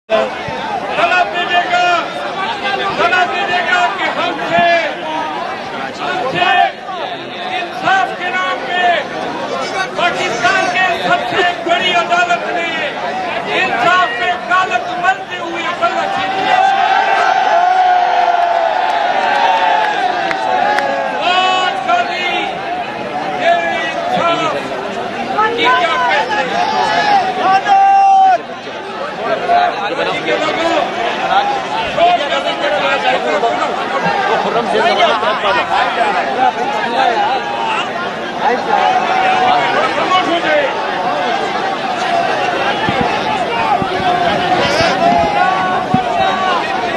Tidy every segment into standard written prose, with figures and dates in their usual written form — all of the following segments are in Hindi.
गला देगा कि हमसे इंसाफ के नाम पे पाकिस्तान के सबसे बड़ी अदालत ने इंसाफ पे कालत मलते हुए बल्ला छीन लिया। क्या कहते हैं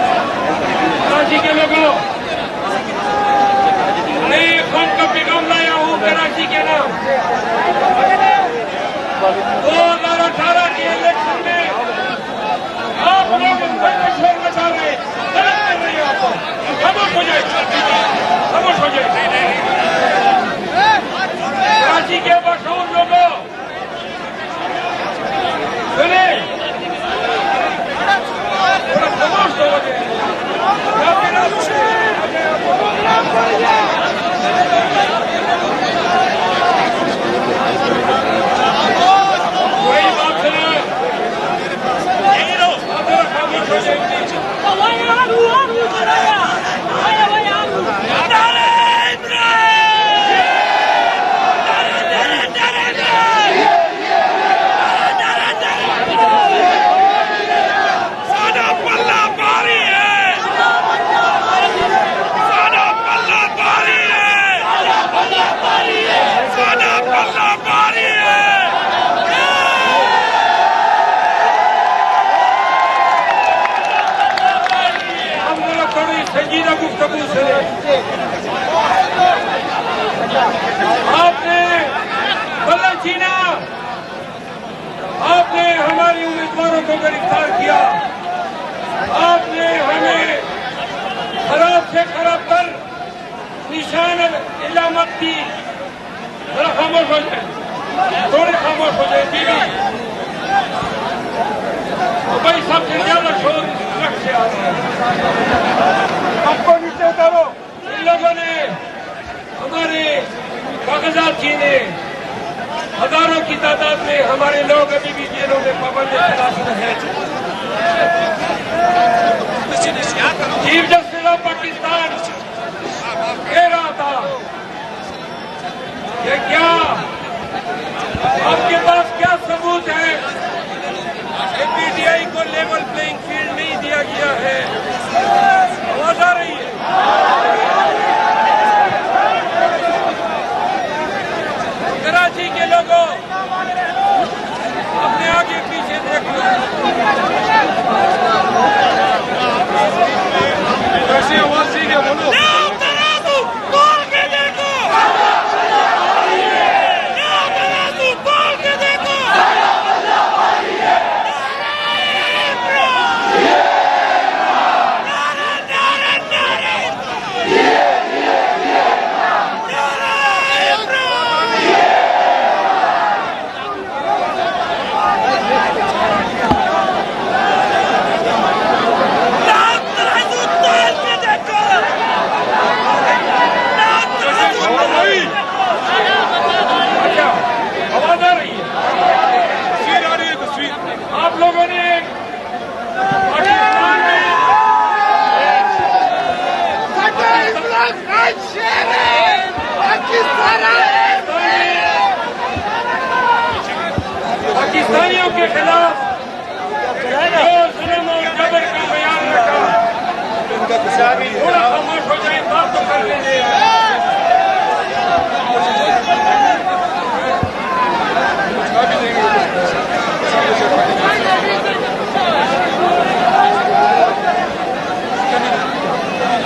कराची के लोगों, नई कौन का पैगाम लाया हूँ कराची के नाम। 2018 के इलेक्शन में आप लोग शोर मचा रहे, गलत कर रहे हैं। आपको खामोश हो जाए, खामोश हो जाए। कराची के मशहूर लोगों सुने, थोड़ा खामोश तो हो जाए। संजीदा गुफ्तगू से आपने बल्ला छीना, आपने हमारे उम्मीदवारों को गिरफ्तार किया, आपने हमें खराब से खराब कर निशान इलामत की। जरा खामोश हो जाए, थोड़े खामोश हो जाए बीवी। भाई सबसे ज्यादा शोर ट्रक से आ रहा है, आपको नीचे उतारो। इन लोगों ने हमारे कागजात छीने, हजारों की तादाद में हमारे लोग अभी भी जेलों में पाबंद हैं। चीफ जस्टिस ऑफ पाकिस्तान कह रहा था कि क्या आपके पास क्या सबूत है पीटीआई को लेवल प्लेइंग फील्ड नहीं दिया गया है? आवाज आ रही है? कराची के लोगों अपने आगे पीछे देखो, कैसी आवाज सी है, बोलो। आप लोगों ने पाकिस्तानियों के खिलाफ जो जुल्म और जबर का बयान रखा, थोड़ा खामोश हो जाए, बात तो कर लेंगे।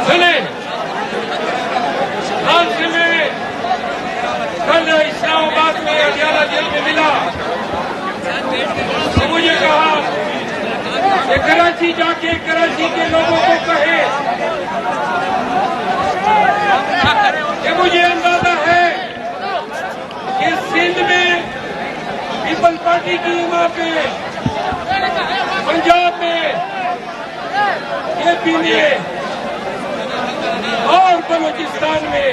सुने, हाल से में कल इस्लामाबाद में अडियाला जेल में मिला तो मुझे कहा कि कराची जाके कराची के लोगों को कहे कि मुझे अंदाजा है कि सिंध में पीपल पार्टी की वहाँ पे पंजाब में यूपी में और बलूचिस्तान में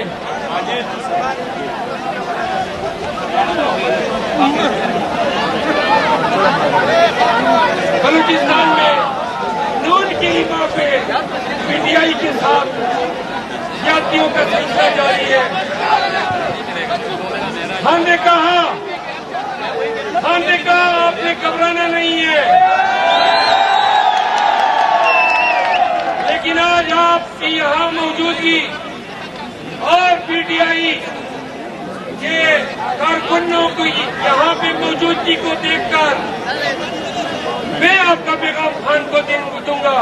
नून की मां पे पीटीआई के साथ जातियों का सिलसिला जारी है। हमने कहा आपने घबराना नहीं है, लेकिन आज आपकी यहाँ मौजूदगी और पीटीआई के कारकुनों की यहाँ पे मौजूदगी को देखकर मैं आपका पैगाम खान को दूंगा।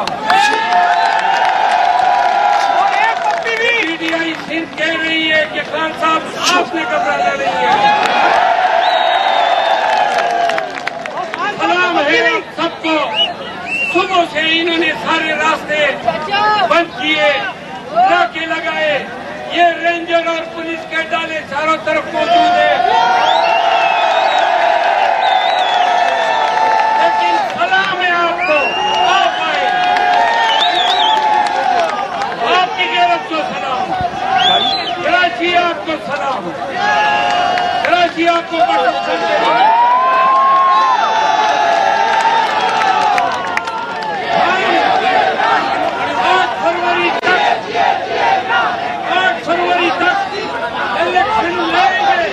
पीटीआई सिंध कह रही है कि खान साहब आपने घबराना नहीं है। सलाम है आप सबको। सुबह से इन्होंने सारे रास्ते बंद किए, नाके लगाए, ये रेंजर और पुलिस के डाले चारों तरफ मौजूद है, लेकिन सलाम है आपको, आप आए, आपकी गैरत को सलाम, कराची आपको सलाम, कराची आपको बड़ा 8 फरवरी तक इलेक्शन लड़ेंगे।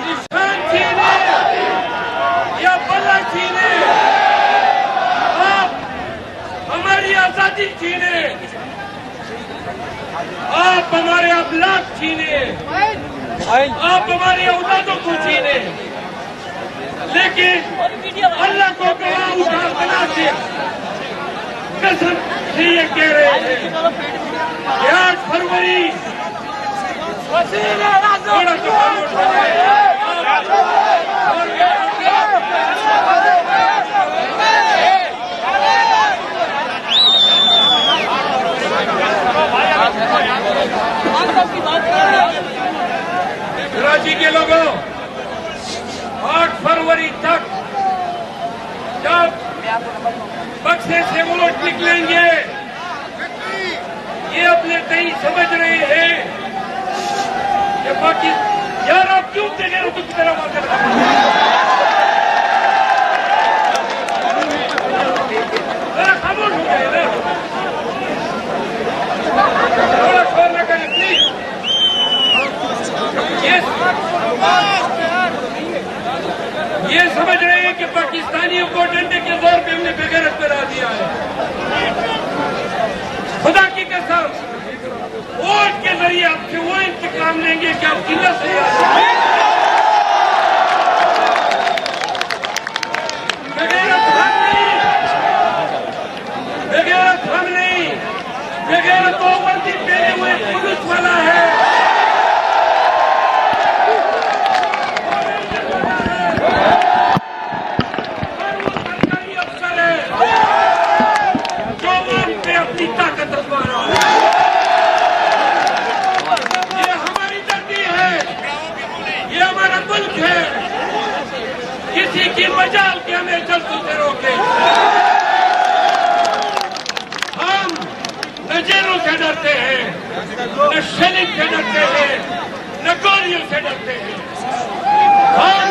निशान छीने या बल्ला छीने, आप हमारी आजादी छीने, आप हमारे अवलाद छीने, आप हमारी औलादों को छीने, लेकिन अल्लाह को गवाह उठा बना के कसम से ये कह रहे हैं कि 8 फरवरी कराची के लोगों 8 फरवरी तक जब बक्से से वोट निकलेंगे, ये अपने कहीं समझ रहे हैं कि बाकी यार आप क्यों देखे तो की तरह बात कर रहे हैं, खामोश हो गए ना, थोड़ा शोर न करें प्लीज। ये समझ रहे हैं कि पाकिस्तानियों को डंडे के जोर पे हमने बेगैरत करा दिया है। खुदा की कसम वोट के जरिए आपसे वो इंतकाम लेंगे कि आप किल्लत से बेगैरत हम नहीं, बेगैरत वो वर्दी पहने हुए पुलिस वाला है। किसी की मजाल के हमें जल्दी से रोके। हम न जेलों से डरते हैं, न शेलिंग से डरते हैं, न गोलियों से डरते हैं। हम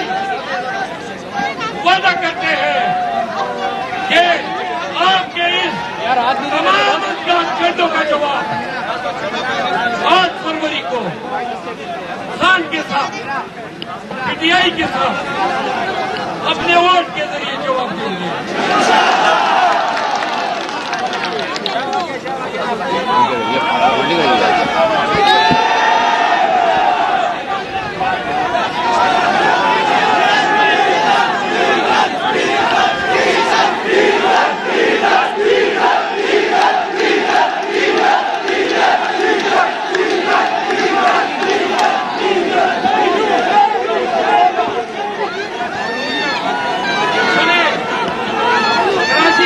वादा करते हैं कि आपके इस तमाम कांडों का जवाब 8 फरवरी को खान के साथ, पीटीआई के साथ अपने वोट के जरिए जवाब देंगे।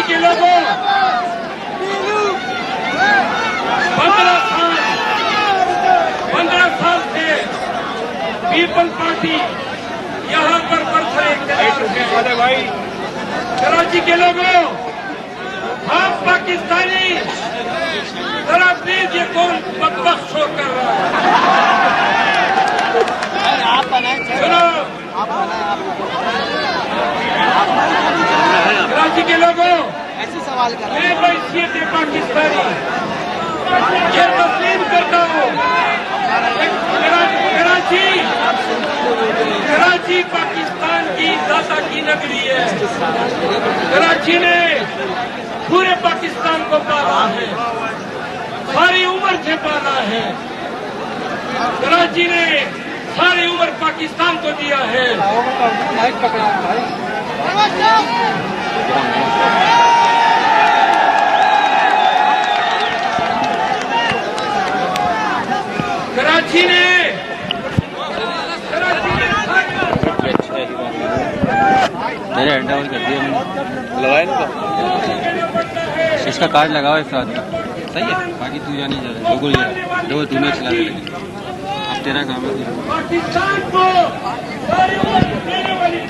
के लोगों 15 साल से पीपल पार्टी यहाँ पर पत्थर इख्तियार है। कराची के लोगों, आप पाकिस्तानी, जरा प्लीज ये कौन बकवास शो कर रहा है? सुनो, कराची के लोगों, ऐसे सवाल कर मैं हैसियत पाकिस्तानी ये तस्लीम करता हूँ। कराची पाकिस्तान की दाता की नगरी है। कराची ने पूरे पाकिस्तान को पाला है, सारी उम्र से पाला है। कराची ने सारी उम्र पाकिस्तान को दिया है। कराची ने मेरे हैंडओवर कर दिया मैंने, लगाया ना इसका कार्ड लगाओ एक साथ, सही है। बाकी तू जानी जा रहा है, बिल्कुल जा दो तूने चला दे, अब तेरा काम है।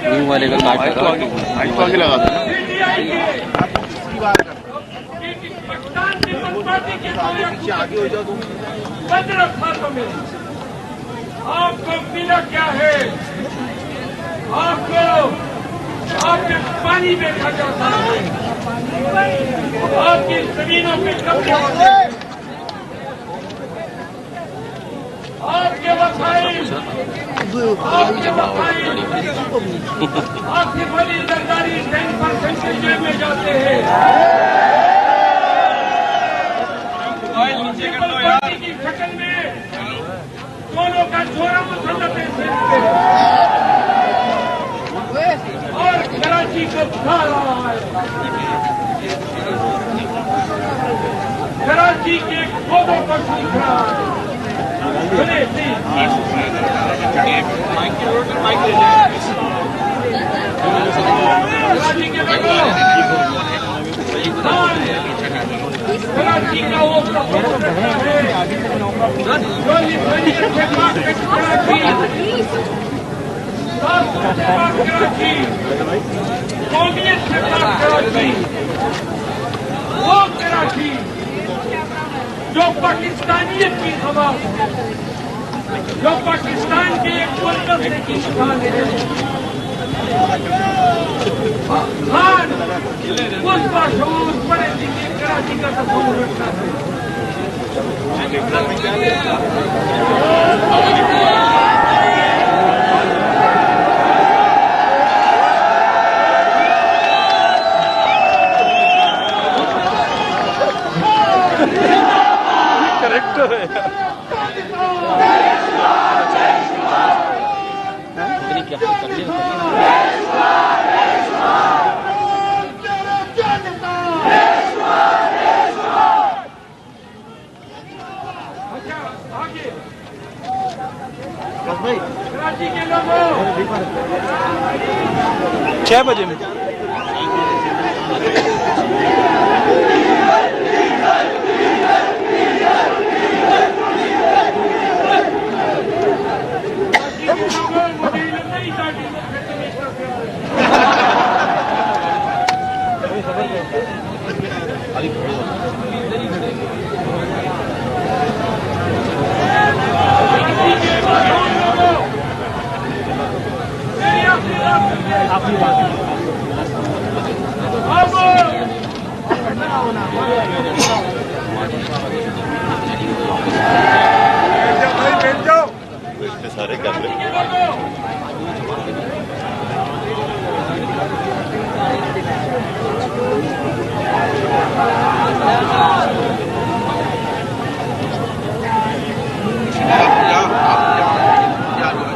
न्यू वाले का कार्ड लगाओ, आगे लगा दो। आगे हो जाओ तुम। 15 सालों में आपको मिला क्या है? आपको आपके पानी देखा जाता है, आपकी जमीनों पे कब्जे होते हैं, आपके वसाइल आपकी बड़ी सरकारी 10% जेब में जाते हैं। पार्टी की शक्ल में दोनों का जोरा मुसल्लत है और कराची को खा रहा है। कराची के पौधों को सूख रहा है। कराची के लोगों, कराची का वो कराची कौमियत से कराची, वो कराची जो पाकिस्तानियत की हवा, जो पाकिस्तान के एक मुल्क की शान है। खान उस बाशऊर पढ़े लिखे कराची का तस्वीर रखता है। करेक्टर है कराची के लोगों 6 बजे में अपनी बात सारे कर ले।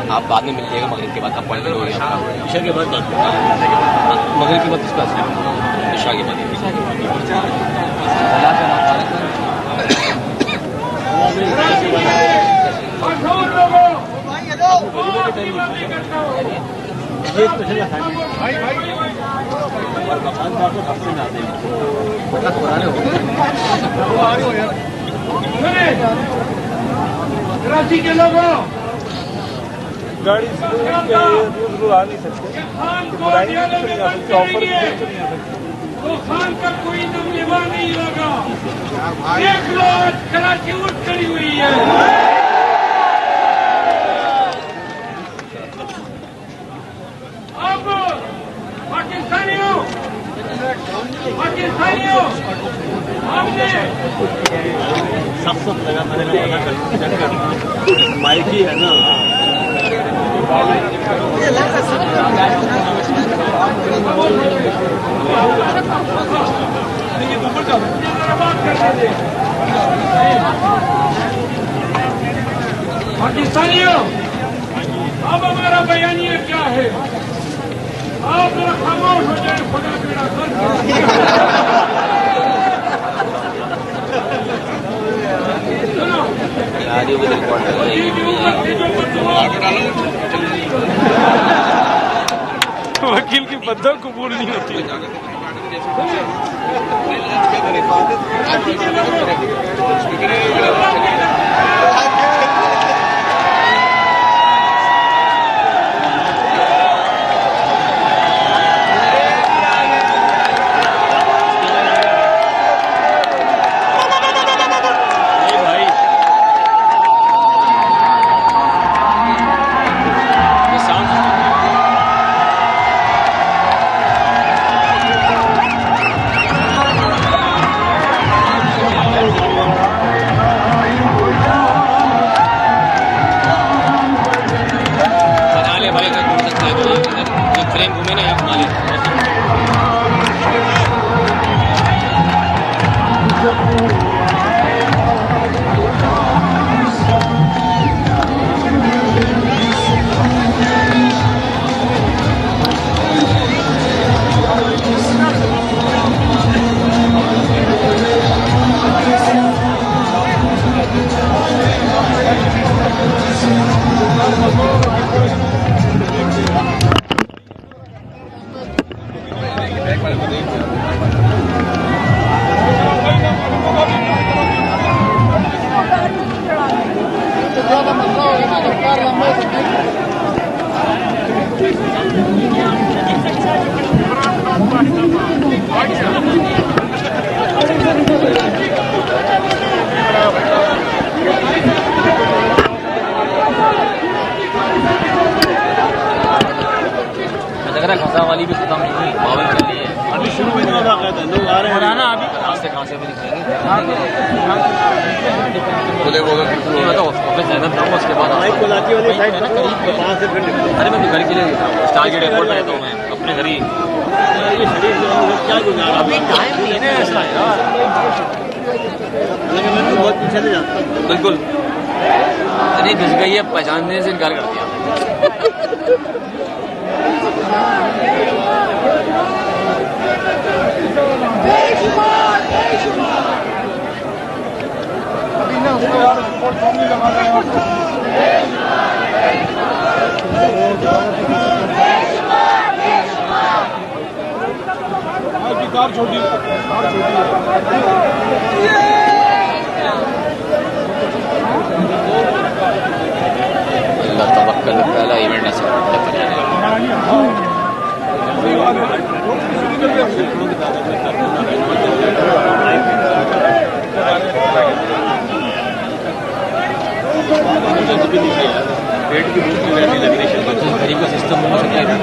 आप बाद में मिल जाएगा मगरिब के बाद, अपॉइंटमेंट हो गया ईशा के बाद, मगरिब के बाद किस पास है? ईशा के बाद। कराची के लोगों, गाड़ी से रूल आ नहीं सकते, बुराई नहीं आ सकती, ऑफर नहीं आ सकती। तो खान का कोई नमलेवा नहीं लगा। देख लो आज कराची उठ खड़ी हुई है। अब पाकिस्तानियों हमने सब लगा, मैंने माइक ही है ना। पाकिस्तानियों, अब हमारा बयानिया क्या है? आप जरा खामोश हो जाए, खुदा बेड़ा सुनो, वकील की बद्दुआ कबूल नहीं होती। खसा वाली भी खत्म नहीं हुई, बावल चल रही है। अभी शुरू में लोग आ रहे हैं ना, अभी कहाँ से भी दिखेंगे। बताओ ऑफिस जाना था, उसके बाद अरे मैं घर के लिए स्टार गेट एयरपोर्ट में रहता हूँ, मैं अपने घर ही। अभी टाइम नहीं है ना ऐसा यार, बहुत पीछे से जाता हूँ। बिल्कुल अरे घुस गई है, पहचानने से इनकार कर दिया। अभी ना उसको यार रिपोर्ट फॉर्म नहीं लगा रहे हैं। कार छोटी अल्लाह तवक्कल, पहला इवेंट ऐसा पेट की भूख गरीब का सिस्टम होना चाहिए।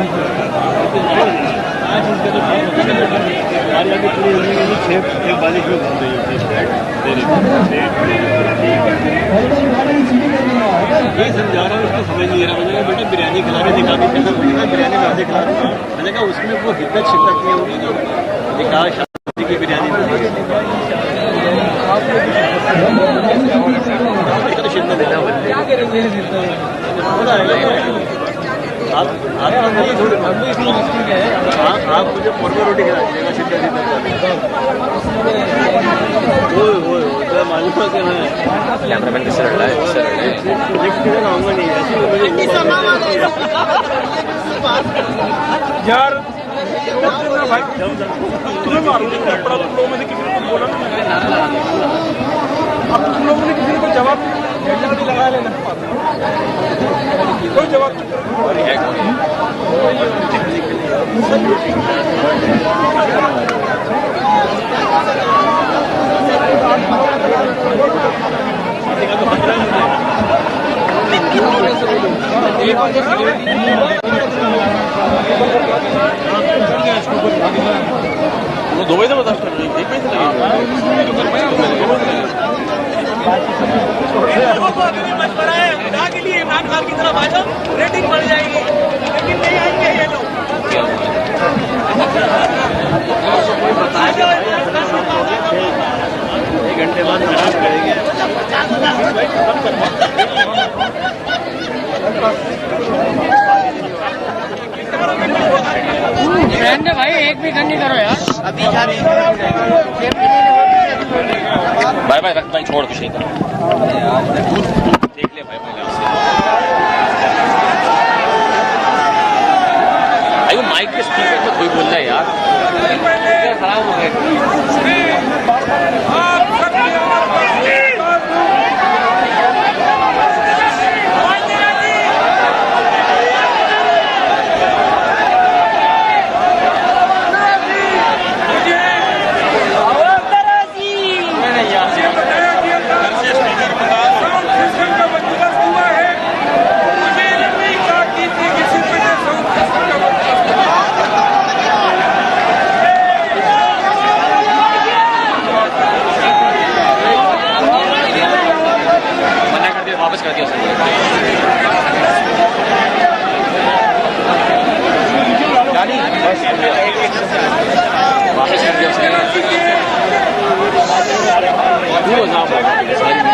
बारिश में घूम रही ये समझा रहा हूँ, उसको समझ नहीं आ रहा। मैंने कहा बेटा बिरयानी खिला के दिखा के, बिरयानी में आधे खिला रहा। मैंने कहा उसमें वो हिद्दत शिद्दत नहीं होगी जो दिखा शादी की बिरयानी में। तो शिद्दत देना आप मुझे फॉर्मल रोटी खिला दीजिएगा, शिद्दत मालूम है कि मैं कैमरामैन किससे लड़ रहा है, किससे लड़ रहा है? आऊँगा नहीं ऐसे यार भाई तुम्हें मारूंगी थप्पड़। तुम लोगों में से किसी ने कुछ बोला ना, अब तुम लोगों ने किसी ने कोई जवाब लगा लेना। कोई जवाब नहीं। वो दो बजे बता एक बजे मशवरा है खुदा के लिए इमरान खान की तरफ आ जाओ, रेटिंग बढ़ जाएगी, लेकिन नहीं आएंगे ये लोग। आ जाओ, 1 घंटे बाद नाराज करेंगे। भाई एक भी नहीं करो यार। अभी जा रहे बाय बाय रख भाई, छोड़ कुछ नहीं कर देख ले भाई भाई वो माइक के स्पीकर पे कोई बोल रहा है यार, खराब हो गए। वापस कर दिया वापस कर दिया उसने।